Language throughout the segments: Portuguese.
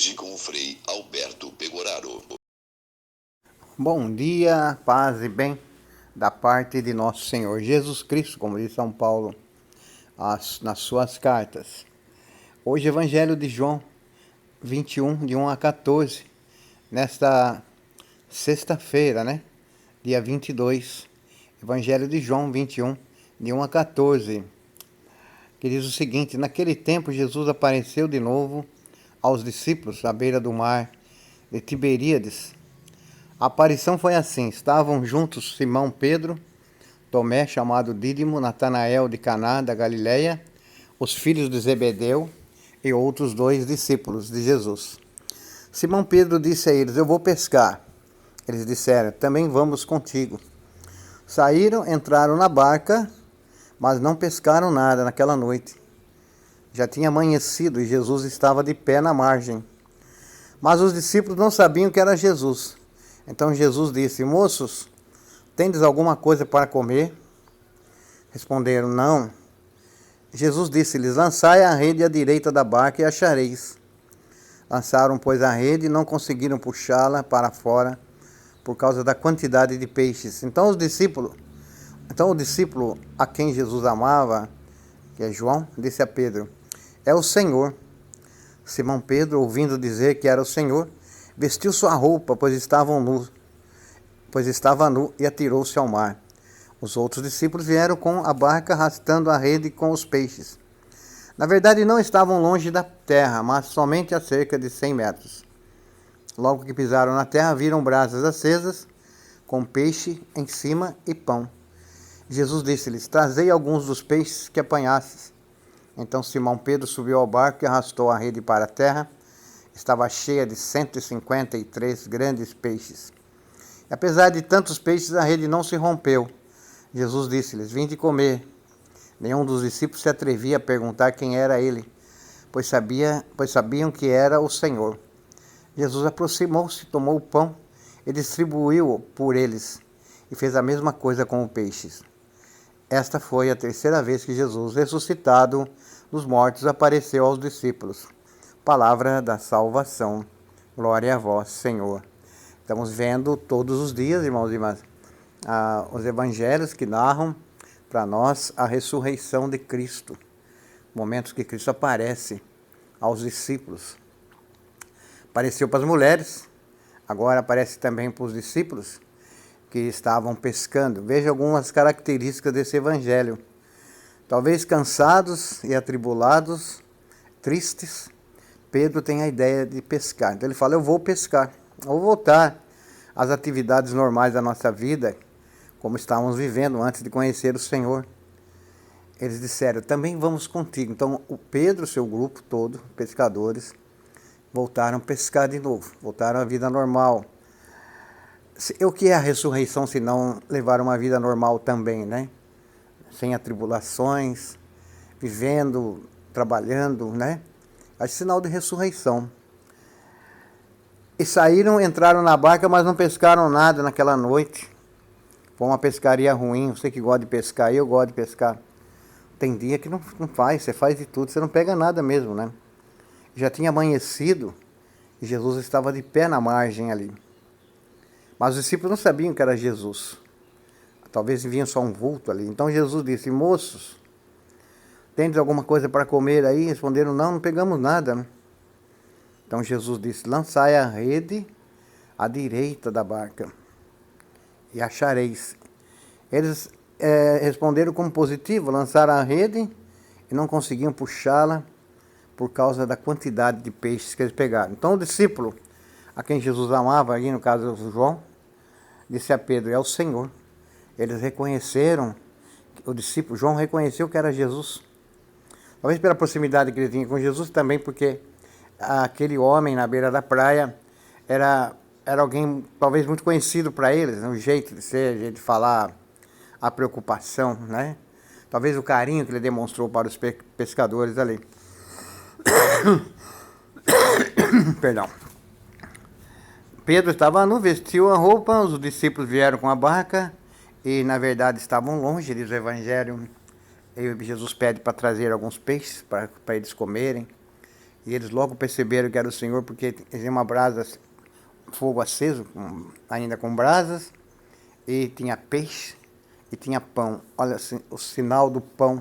hoje com o Frei Alberto Pegoraro. Bom dia, paz e bem da parte de nosso Senhor Jesus Cristo, como diz São Paulo nas suas cartas. Hoje, Evangelho de João 21, de 1 a 14, nesta sexta-feira, dia 22. Evangelho de João 21, de 1 a 14, que diz o seguinte: Naquele tempo, Jesus apareceu de novo aos discípulos à beira do mar de Tiberíades. A aparição foi assim: estavam juntos Simão Pedro, Tomé, chamado Dídimo, Natanael de Caná da Galileia, os filhos de Zebedeu e outros 2 discípulos de Jesus. Simão Pedro disse a eles: Eu vou pescar. Eles disseram: Também vamos contigo. Saíram, entraram na barca, mas não pescaram nada naquela noite. Já tinha amanhecido e Jesus estava de pé na margem. Mas os discípulos não sabiam que era Jesus. Então Jesus disse: Moços, tendes alguma coisa para comer? Responderam: Não. Jesus disse-lhes: Lançai a rede à direita da barca e achareis. Lançaram, pois, a rede e não conseguiram puxá-la para fora por causa da quantidade de peixes. Então o discípulo a quem Jesus amava, que é João, disse a Pedro: É o Senhor. Simão Pedro, ouvindo dizer que era o Senhor, vestiu sua roupa, pois estava nu, e atirou-se ao mar. Os outros discípulos vieram com a barca, arrastando a rede com os peixes. Na verdade, não estavam longe da terra, mas somente a cerca de 100 metros. Logo que pisaram na terra, viram brasas acesas, com peixe em cima e pão. Jesus disse-lhes: Trazei alguns dos peixes que apanhastes. Então Simão Pedro subiu ao barco e arrastou a rede para a terra. Estava cheia de 153 grandes peixes. E, apesar de tantos peixes, a rede não se rompeu. Jesus disse-lhes: Vinde comer. Nenhum dos discípulos se atrevia a perguntar quem era ele, pois sabiam que era o Senhor. Jesus aproximou-se, tomou o pão e distribuiu-o por eles, e fez a mesma coisa com os peixes. Esta foi a terceira vez que Jesus, ressuscitado dos mortos, apareceu aos discípulos. Palavra da salvação. Glória a vós, Senhor. Estamos vendo todos os dias, irmãos e irmãs, os evangelhos que narram para nós a ressurreição de Cristo. Momentos que Cristo aparece aos discípulos. Apareceu para as mulheres, agora aparece também para os discípulos que estavam pescando. Veja algumas características desse evangelho. Talvez cansados e atribulados, tristes, Pedro tem a ideia de pescar. Então ele fala: eu vou pescar, vou voltar às atividades normais da nossa vida, como estávamos vivendo antes de conhecer o Senhor. Eles disseram: também vamos contigo. Então o Pedro, seu grupo todo, pescadores, voltaram a pescar de novo, voltaram à vida normal. O que é a ressurreição se não levar uma vida normal também, né? Sem atribulações, vivendo, trabalhando, né? É sinal de ressurreição. E saíram, entraram na barca, mas não pescaram nada naquela noite. Foi uma pescaria ruim. Você que gosta de pescar, eu gosto de pescar. Tem dia que não faz, você faz de tudo, você não pega nada mesmo, né? Já tinha amanhecido e Jesus estava de pé na margem ali. Mas os discípulos não sabiam que era Jesus. Talvez vinha só um vulto ali. Então Jesus disse: Moços, tendes alguma coisa para comer aí? Responderam: Não pegamos nada, né? Então Jesus disse: Lançai a rede à direita da barca e achareis. Eles responderam como positivo, lançaram a rede e não conseguiam puxá-la por causa da quantidade de peixes que eles pegaram. Então o discípulo a quem Jesus amava, aí no caso João, disse a Pedro: É o Senhor. Eles reconheceram, o discípulo João reconheceu que era Jesus. Talvez pela proximidade que ele tinha com Jesus, também porque aquele homem na beira da praia era alguém talvez muito conhecido para eles, né? O jeito de ser, o jeito de falar, a preocupação, né? Talvez o carinho que ele demonstrou para os pescadores ali. Perdão. Pedro estava nu, vestiu a roupa, os discípulos vieram com a barca e, na verdade, estavam longe, diz o Evangelho. E Jesus pede para trazer alguns peixes para eles comerem. E eles logo perceberam que era o Senhor, porque tinha uma brasa, fogo aceso, ainda com brasas, e tinha peixe e tinha pão. Olha assim, o sinal do pão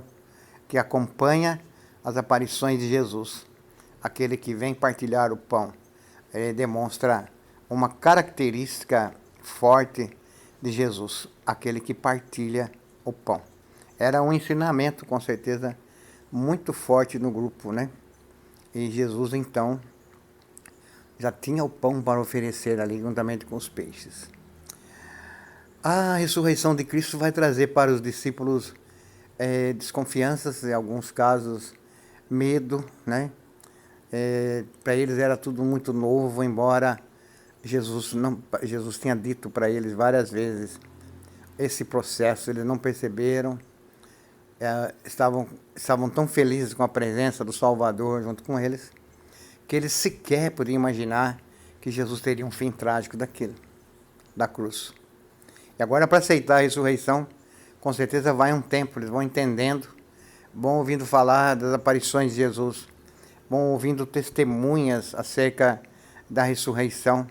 que acompanha as aparições de Jesus. Aquele que vem partilhar o pão, demonstra uma característica forte de Jesus, aquele que partilha o pão. Era um ensinamento, com certeza, muito forte no grupo, né? E Jesus, então, já tinha o pão para oferecer ali, juntamente com os peixes. A ressurreição de Cristo vai trazer para os discípulos desconfianças, em alguns casos, medo, né? Para eles era tudo muito novo, embora Jesus tinha dito para eles várias vezes esse processo, eles não perceberam, estavam tão felizes com a presença do Salvador junto com eles, que eles sequer podiam imaginar que Jesus teria um fim trágico daquilo, da cruz. E agora, para aceitar a ressurreição, com certeza vai um tempo, eles vão entendendo, vão ouvindo falar das aparições de Jesus, vão ouvindo testemunhas acerca da ressurreição.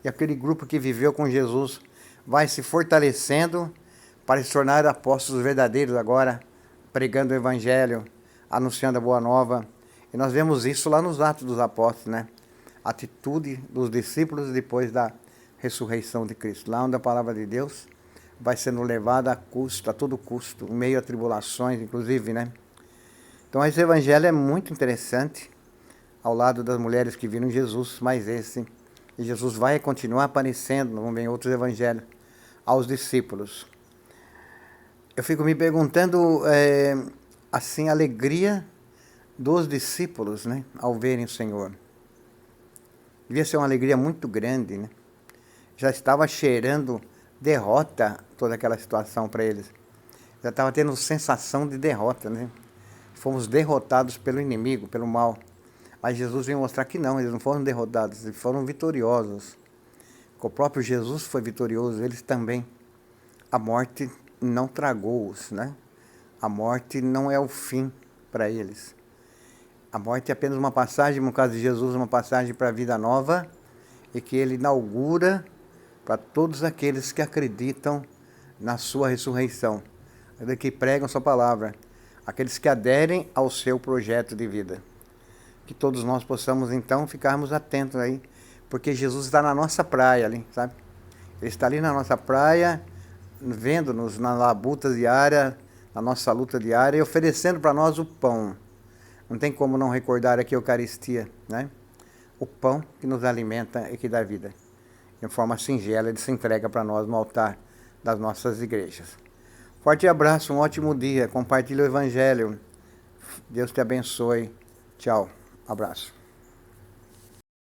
E aquele grupo que viveu com Jesus vai se fortalecendo para se tornar apóstolos verdadeiros agora, pregando o Evangelho, anunciando a Boa Nova. E nós vemos isso lá nos Atos dos Apóstolos, né? A atitude dos discípulos depois da ressurreição de Cristo. Lá onde a palavra de Deus vai sendo levada a custo, a todo custo, em meio a tribulações, inclusive, né? Então esse Evangelho é muito interessante, ao lado das mulheres que viram Jesus, mas e Jesus vai continuar aparecendo, vamos ver em outros evangelhos, aos discípulos. Eu fico me perguntando, assim, a alegria dos discípulos, né, ao verem o Senhor. Devia ser uma alegria muito grande, né? Já estava cheirando derrota toda aquela situação para eles. Já estava tendo sensação de derrota, né? Fomos derrotados pelo inimigo, pelo mal. Mas Jesus veio mostrar que não, eles não foram derrotados, eles foram vitoriosos. O próprio Jesus foi vitorioso, eles também. A morte não tragou-os, né? A morte não é o fim para eles. A morte é apenas uma passagem, no caso de Jesus, uma passagem para a vida nova, e que ele inaugura para todos aqueles que acreditam na sua ressurreição, aqueles que pregam sua palavra, aqueles que aderem ao seu projeto de vida. Que todos nós possamos, então, ficarmos atentos aí, porque Jesus está na nossa praia ali, sabe? Ele está ali na nossa praia, vendo-nos na labuta diária, na nossa luta diária, e oferecendo para nós o pão. Não tem como não recordar aqui a Eucaristia, né? O pão que nos alimenta e que dá vida. De forma singela, ele se entrega para nós no altar das nossas igrejas. Forte abraço, um ótimo dia, compartilhe o Evangelho. Deus te abençoe. Tchau. Abraço.